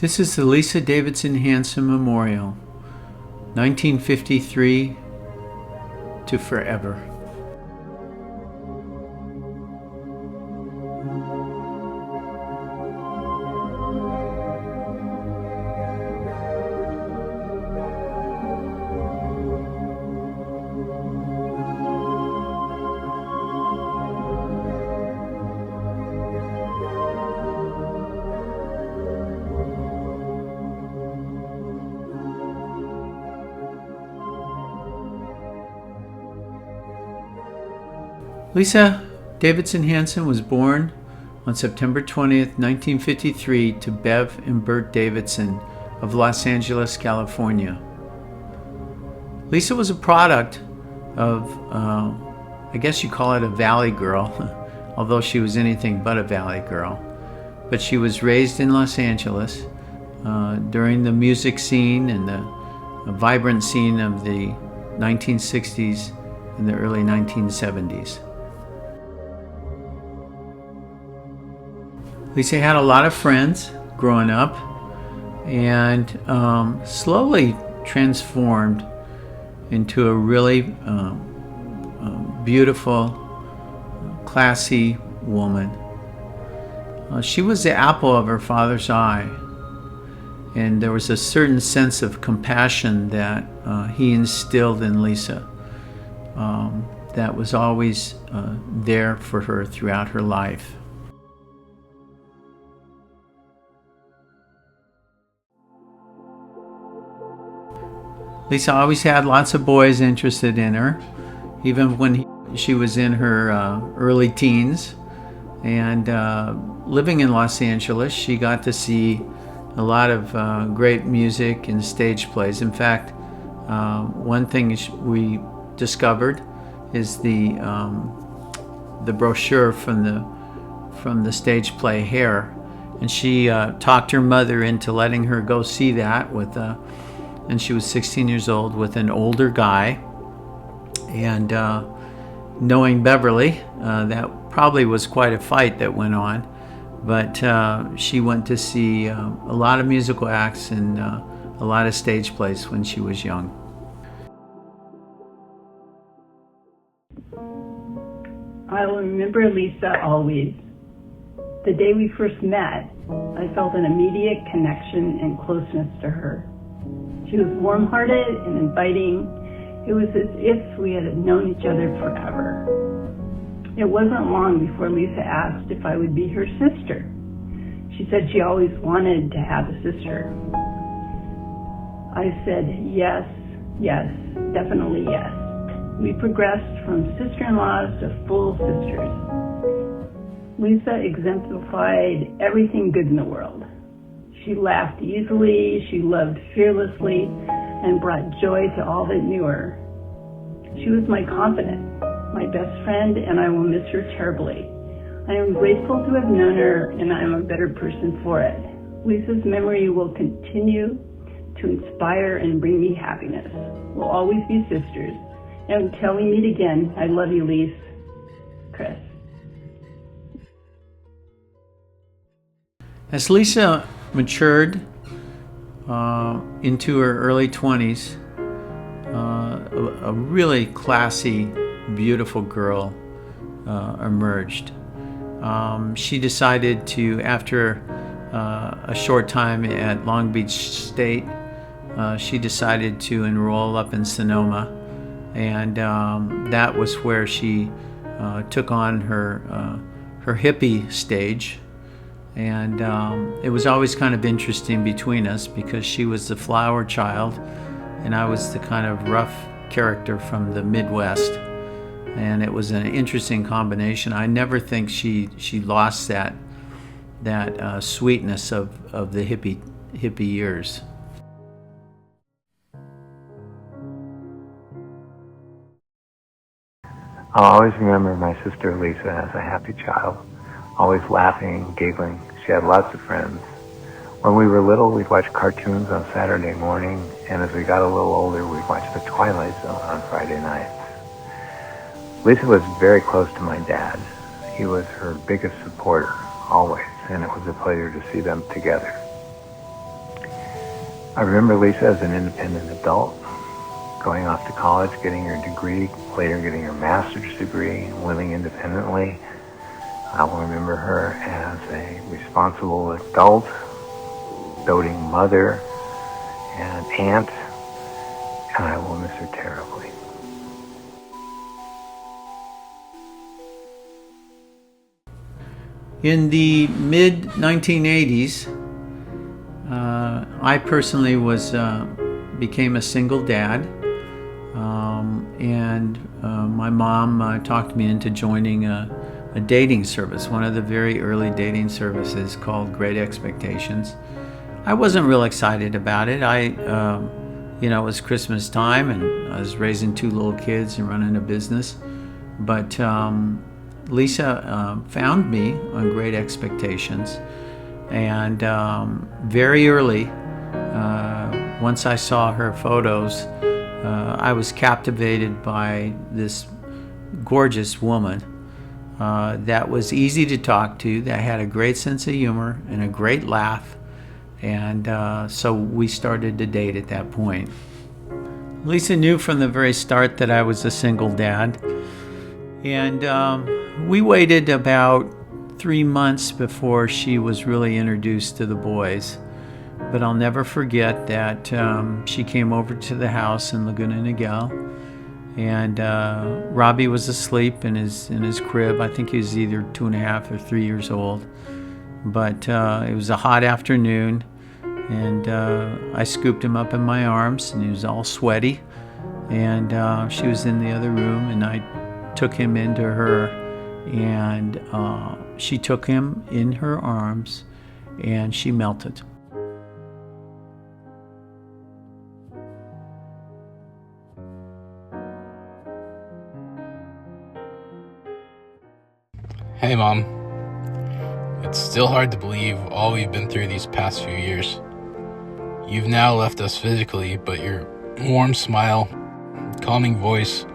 This is the Lisa Davidson Hansen Memorial, 1953 to forever. Lisa Davidson Hansen was born on September 20th, 1953 to Bev and Bert Davidson of Los Angeles, California. Lisa was a product of, I guess you call it a valley girl, although she was anything but a valley girl. But she was raised in Los Angeles during the music scene and the vibrant scene of the 1960s and the early 1970s. Lisa had a lot of friends growing up and slowly transformed into a really beautiful, classy woman. She was the apple of her father's eye, and there was a certain sense of compassion that he instilled in Lisa that was always there for her throughout her life. Lisa always had lots of boys interested in her, even when she was in her early teens. And living in Los Angeles, she got to see a lot of great music and stage plays. In fact, one thing we discovered is the brochure from the stage play Hair, and she talked her mother into letting her go see that and she was 16 years old with an older guy. And knowing Beverly, that probably was quite a fight that went on. But she went to see a lot of musical acts and a lot of stage plays when she was young. I will remember Lisa always. The day we first met, I felt an immediate connection and closeness to her. She was warm-hearted and inviting. It was as if we had known each other forever. It wasn't long before Lisa asked if I would be her sister. She said she always wanted to have a sister. I said, yes, definitely yes. We progressed from sister-in-laws to full sisters. Lisa exemplified everything good in the world. She laughed easily, she loved fearlessly, and brought joy to all that knew her. She was my confidant, my best friend, and I will miss her terribly. I am grateful to have known her, and I am a better person for it. Lisa's memory will continue to inspire and bring me happiness. We'll always be sisters. And until we meet again, I love you, Lise. Chris. As Lisa matured into her early 20s, a really classy, beautiful girl emerged. She decided to, after a short time at Long Beach State, she decided to enroll up in Sonoma, and that was where she took on her hippie stage. And it was always kind of interesting between us because she was the flower child and I was the kind of rough character from the Midwest. And it was an interesting combination. I never think she lost that sweetness of the hippie years. I'll always remember my sister Lisa as a happy child, always laughing, giggling. She had lots of friends. When we were little, we'd watch cartoons on Saturday morning, and as we got a little older, we'd watch The Twilight Zone on Friday nights. Lisa was very close to my dad. He was her biggest supporter, always, and it was a pleasure to see them together. I remember Lisa as an independent adult, going off to college, getting her degree, later getting her master's degree, living independently. I will remember her as a responsible adult, doting mother and aunt, and I will miss her terribly. In the mid-1980s, I personally became a single dad, and my mom talked me into joining a dating service, one of the very early dating services called Great Expectations. I wasn't real excited about it. It was Christmas time, and I was raising 2 little kids and running a business. But Lisa found me on Great Expectations, and very early, once I saw her photos, I was captivated by this gorgeous woman that was easy to talk to, that had a great sense of humor and a great laugh, and so we started to date at that point. Lisa knew from the very start that I was a single dad, and we waited about 3 months before she was really introduced to the boys. But I'll never forget that she came over to the house in Laguna Niguel, and Robbie was asleep in his crib. I think he was either 2.5 or 3 years old. But it was a hot afternoon, and I scooped him up in my arms, and he was all sweaty. And she was in the other room, and I took him into her, and she took him in her arms, and she melted. Hey Mom, it's still hard to believe all we've been through these past few years. You've now left us physically, but your warm smile, calming voice,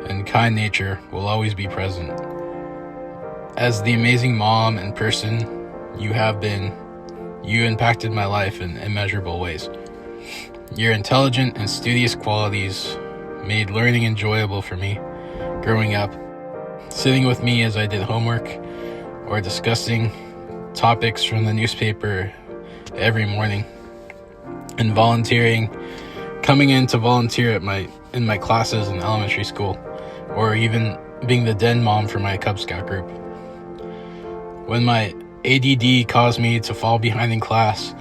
and kind nature will always be present. As the amazing mom and person you have been, you impacted my life in immeasurable ways. Your intelligent and studious qualities made learning enjoyable for me growing up. Sitting with me as I did homework or discussing topics from the newspaper every morning, and volunteering, coming in to volunteer in my classes in elementary school, or even being the den mom for my Cub Scout group. When my ADD caused me to fall behind in class,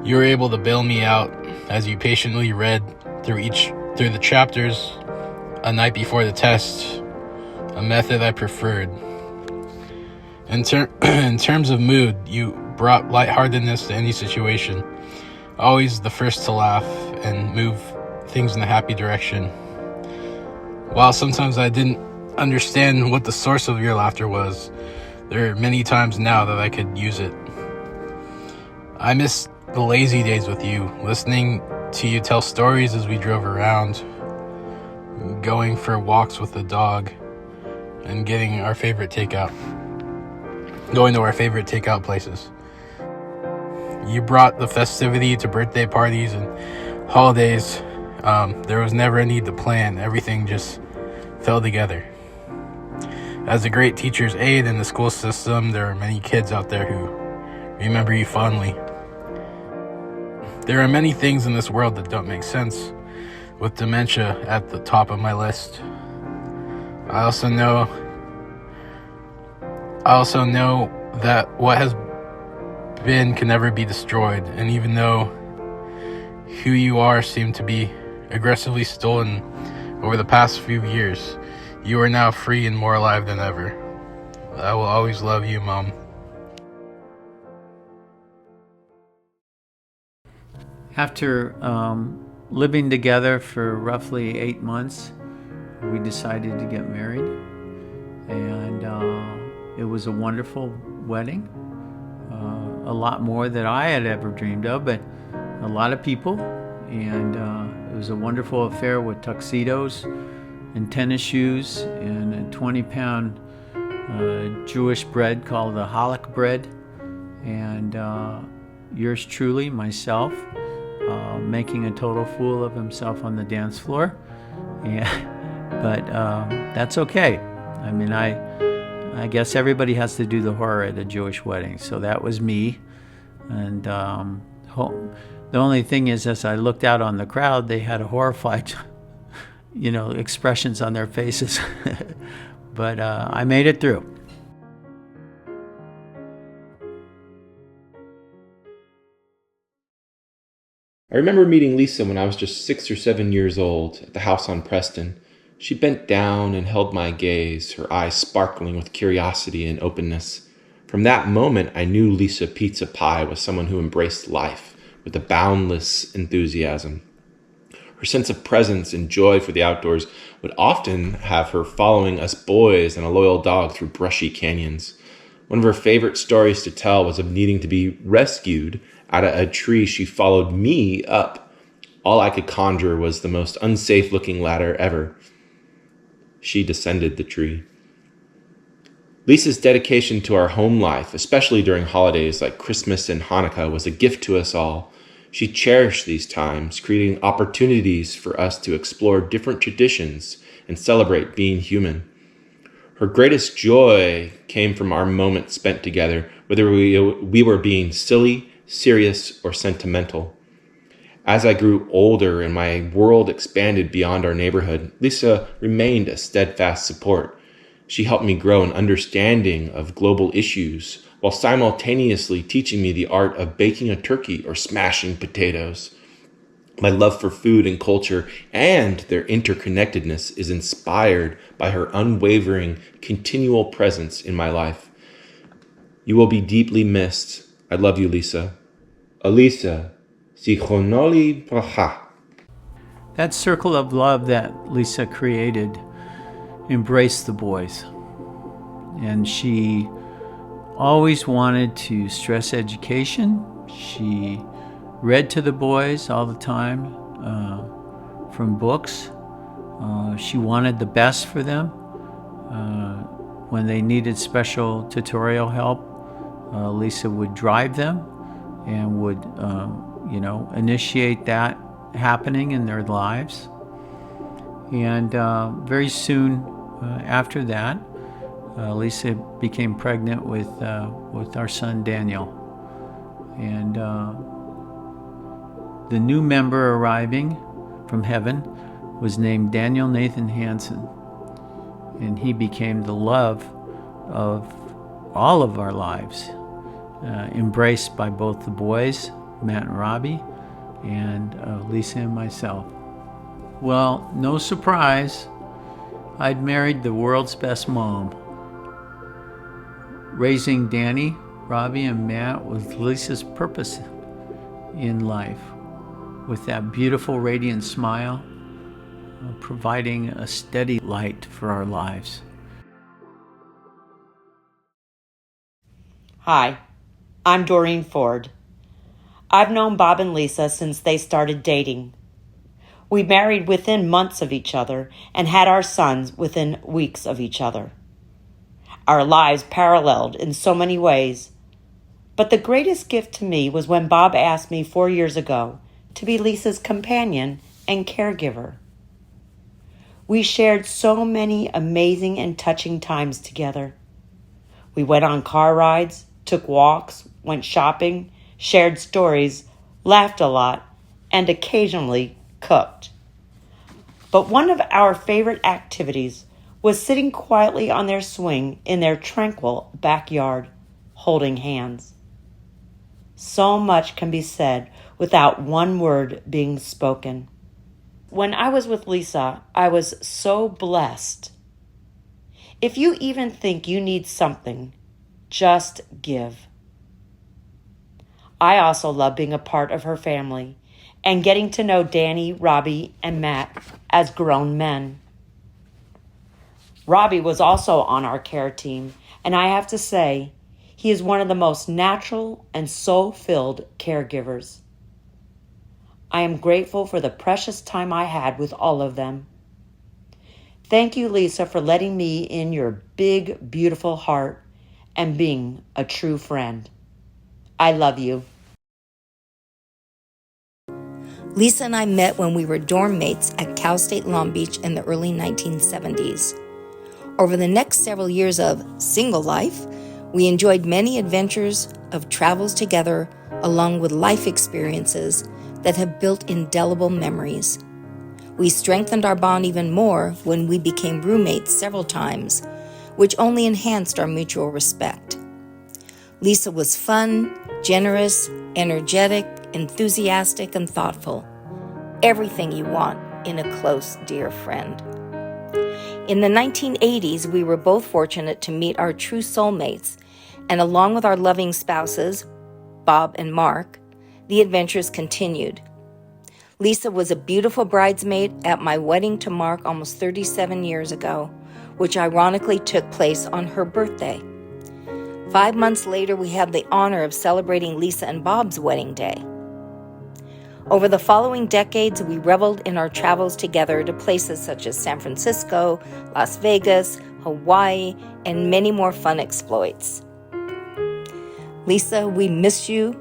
you were able to bail me out as you patiently read through the chapters a night before the test, a method I preferred. In terms of mood, you brought lightheartedness to any situation, always the first to laugh and move things in a happy direction. While sometimes I didn't understand what the source of your laughter was, there are many times now that I could use it. I miss the lazy days with you, listening to you tell stories as we drove around, going for walks with the dog, and going to our favorite takeout places. You brought the festivity to birthday parties and holidays. There was never a need to plan. Everything just fell together. As a great teacher's aide in the school system, there are many kids out there who remember you fondly. There are many things in this world that don't make sense, with dementia at the top of my list. I also know that what has been can never be destroyed, and even though who you are seemed to be aggressively stolen over the past few years, you are now free and more alive than ever. I will always love you, Mom. After living together for roughly 8 months, we decided to get married, and it was a wonderful wedding, a lot more than I had ever dreamed of, but a lot of people, and it was a wonderful affair with tuxedos and tennis shoes and a 20-pound Jewish bread called the challah bread, and yours truly, myself, making a total fool of himself on the dance floor. But that's okay. I mean, I guess everybody has to do the horror at a Jewish wedding. So that was me. And the only thing is, as I looked out on the crowd, they had a horrified, expressions on their faces. But I made it through. I remember meeting Lisa when I was just 6 or 7 years old at the house on Preston. She bent down and held my gaze, her eyes sparkling with curiosity and openness. From that moment, I knew Lisa Pizza Pie was someone who embraced life with a boundless enthusiasm. Her sense of presence and joy for the outdoors would often have her following us boys and a loyal dog through brushy canyons. One of her favorite stories to tell was of needing to be rescued out of a tree. She followed me up. All I could conjure was the most unsafe-looking ladder ever. She descended the tree. Lisa's dedication to our home life, especially during holidays like Christmas and Hanukkah, was a gift to us all. She cherished these times, creating opportunities for us to explore different traditions and celebrate being human. Her greatest joy came from our moments spent together, whether we were being silly, serious, or sentimental. As I grew older and my world expanded beyond our neighborhood, Lisa remained a steadfast support. She helped me grow an understanding of global issues while simultaneously teaching me the art of baking a turkey or smashing potatoes. My love for food and culture and their interconnectedness is inspired by her unwavering, continual presence in my life. You will be deeply missed. I love you, Lisa. Alisa, zichronoli bracha. That circle of love that Lisa created embraced the boys. And she always wanted to stress education. She read to the boys all the time from books. She wanted the best for them. When they needed special tutorial help, Lisa would drive them and would, initiate that happening in their lives. And very soon after that, Lisa became pregnant with our son Daniel. And the new member arriving from heaven was named Daniel Nathan Hansen. And he became the love of all of our lives, embraced by both the boys, Matt and Robbie, and Lisa and myself. Well, no surprise, I'd married the world's best mom. Raising Danny, Robbie, and Matt was Lisa's purpose in life, with that beautiful, radiant smile, providing a steady light for our lives. Hi, I'm Doreen Ford. I've known Bob and Lisa since they started dating. We married within months of each other and had our sons within weeks of each other. Our lives paralleled in so many ways, but the greatest gift to me was when Bob asked me 4 years ago to be Lisa's companion and caregiver. We shared so many amazing and touching times together. We went on car rides, took walks, went shopping, shared stories, laughed a lot, and occasionally cooked. But one of our favorite activities was sitting quietly on their swing in their tranquil backyard, holding hands. So much can be said without one word being spoken. When I was with Lisa, I was so blessed. If you even think you need something, just give. I also love being a part of her family and getting to know Danny, Robbie, and Matt as grown men. Robbie was also on our care team, and I have to say, he is one of the most natural and soul-filled caregivers. I am grateful for the precious time I had with all of them. Thank you, Lisa, for letting me in your big, beautiful heart and being a true friend. I love you. Lisa and I met when we were dorm mates at Cal State Long Beach in the early 1970s. Over the next several years of single life, we enjoyed many adventures of travels together, along with life experiences that have built indelible memories. We strengthened our bond even more when we became roommates several times, which only enhanced our mutual respect. Lisa was fun, generous, energetic, enthusiastic, and thoughtful. Everything you want in a close, dear friend. In the 1980s, we were both fortunate to meet our true soulmates, and along with our loving spouses, Bob and Mark, the adventures continued. Lisa was a beautiful bridesmaid at my wedding to Mark almost 37 years ago, which ironically took place on her birthday. 5 months later, we had the honor of celebrating Lisa and Bob's wedding day. Over the following decades, we reveled in our travels together to places such as San Francisco, Las Vegas, Hawaii, and many more fun exploits. Lisa, we miss you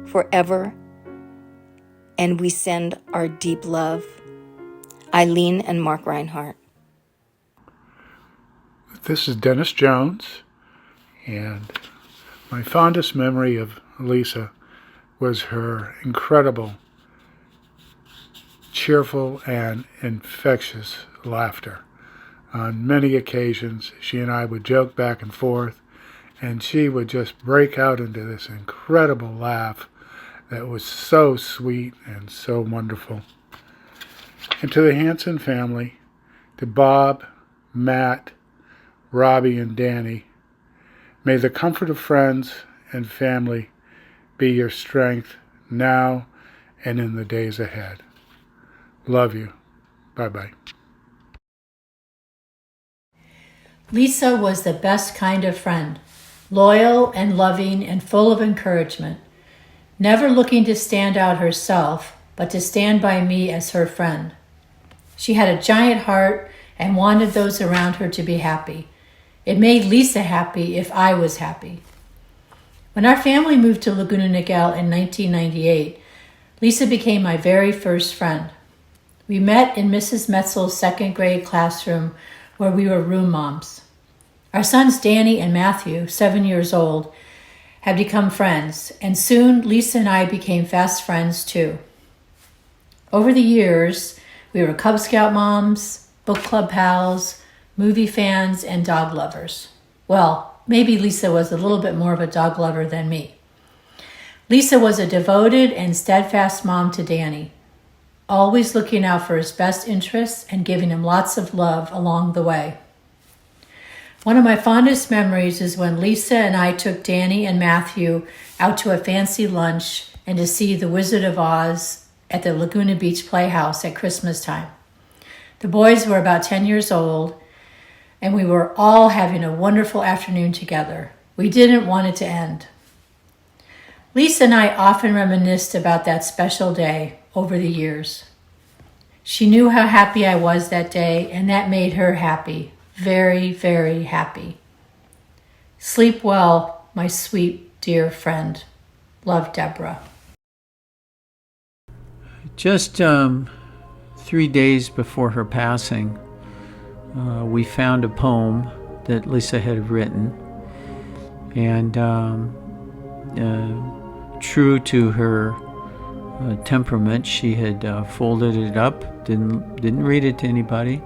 forever, and we send our deep love. Eileen and Mark Reinhardt. This is Dennis Jones, and my fondest memory of Lisa was her incredible, cheerful, and infectious laughter. On many occasions, she and I would joke back and forth, and she would just break out into this incredible laugh that was so sweet and so wonderful. And to the Hansen family, to Bob, Matt, Robbie, and Danny, may the comfort of friends and family be your strength now and in the days ahead. Love you. Bye-bye. Lisa was the best kind of friend, loyal and loving and full of encouragement, never looking to stand out herself, but to stand by me as her friend. She had a giant heart and wanted those around her to be happy. It made Lisa happy if I was happy. When our family moved to Laguna Niguel in 1998, Lisa became my very first friend. We met in Mrs. Metzel's second grade classroom where we were room moms. Our sons Danny and Matthew, 7 years old, had become friends, and soon Lisa and I became fast friends too. Over the years, we were Cub Scout moms, book club pals, movie fans, and dog lovers. Well, maybe Lisa was a little bit more of a dog lover than me. Lisa was a devoted and steadfast mom to Danny, always looking out for his best interests and giving him lots of love along the way. One of my fondest memories is when Lisa and I took Danny and Matthew out to a fancy lunch and to see The Wizard of Oz at the Laguna Beach Playhouse at Christmas time. The boys were about 10 years old, and we were all having a wonderful afternoon together. We didn't want it to end. Lisa and I often reminisced about that special day over the years. She knew how happy I was that day, and that made her happy. Very, very happy. Sleep well, my sweet, dear friend. Love, Deborah. Just 3 days before her passing, we found a poem that Lisa had written, and true to her temperament, she had folded it up, didn't read it to anybody,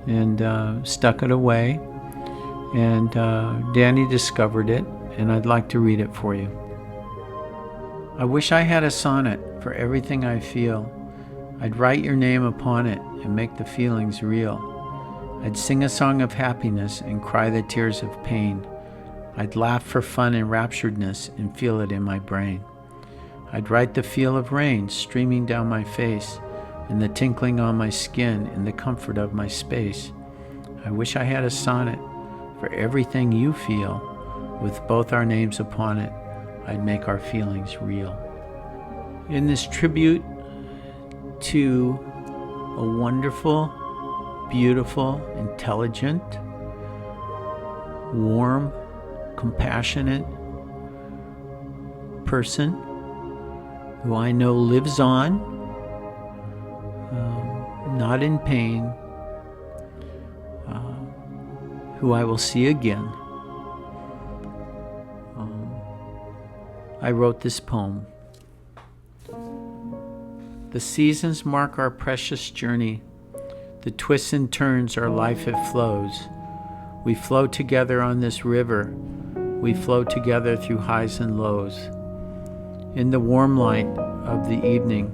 and stuck it away. And Danny discovered it, and I'd like to read it for you. I wish I had a sonnet for everything I feel. I'd write your name upon it and make the feelings real. I'd sing a song of happiness and cry the tears of pain. I'd laugh for fun and rapturedness and feel it in my brain. I'd write the feel of rain streaming down my face and the tinkling on my skin in the comfort of my space. I wish I had a sonnet for everything you feel. With both our names upon it, I'd make our feelings real. In this tribute to a wonderful, beautiful, intelligent, warm, compassionate person who I know lives on not in pain, who I will see again. I wrote this poem. The seasons mark our precious journey, the twists and turns our life it flows. We flow together on this river, we flow together through highs and lows. In the warm light of the evening,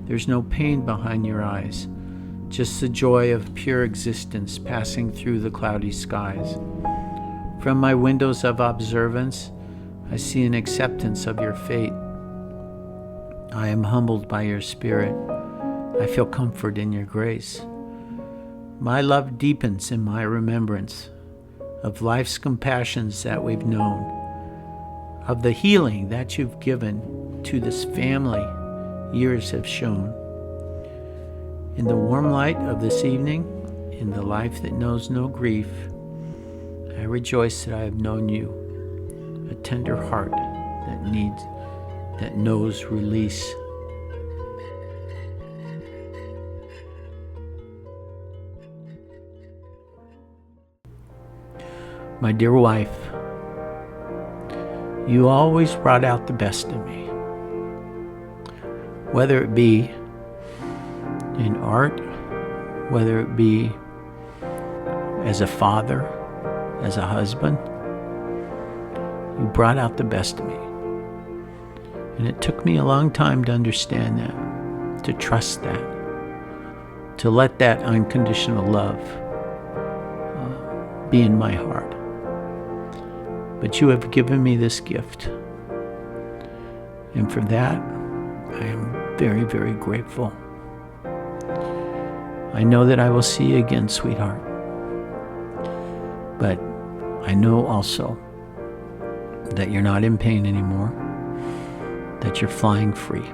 there's no pain behind your eyes, just the joy of pure existence passing through the cloudy skies. From my windows of observance, I see an acceptance of your fate. I am humbled by your spirit. I feel comfort in your grace. My love deepens in my remembrance of life's compassions that we've known, of the healing that you've given to this family years have shown. In the warm light of this evening, in the life that knows no grief, I rejoice that I have known you, a tender heart that knows release. My dear wife, you always brought out the best in me. Whether it be in art, whether it be as a father, as a husband, you brought out the best of me. And it took me a long time to understand that, to trust that, to let that unconditional love be in my heart. But you have given me this gift. And for that, I am very, very grateful. I know that I will see you again, sweetheart. But I know also that you're not in pain anymore, that you're flying free.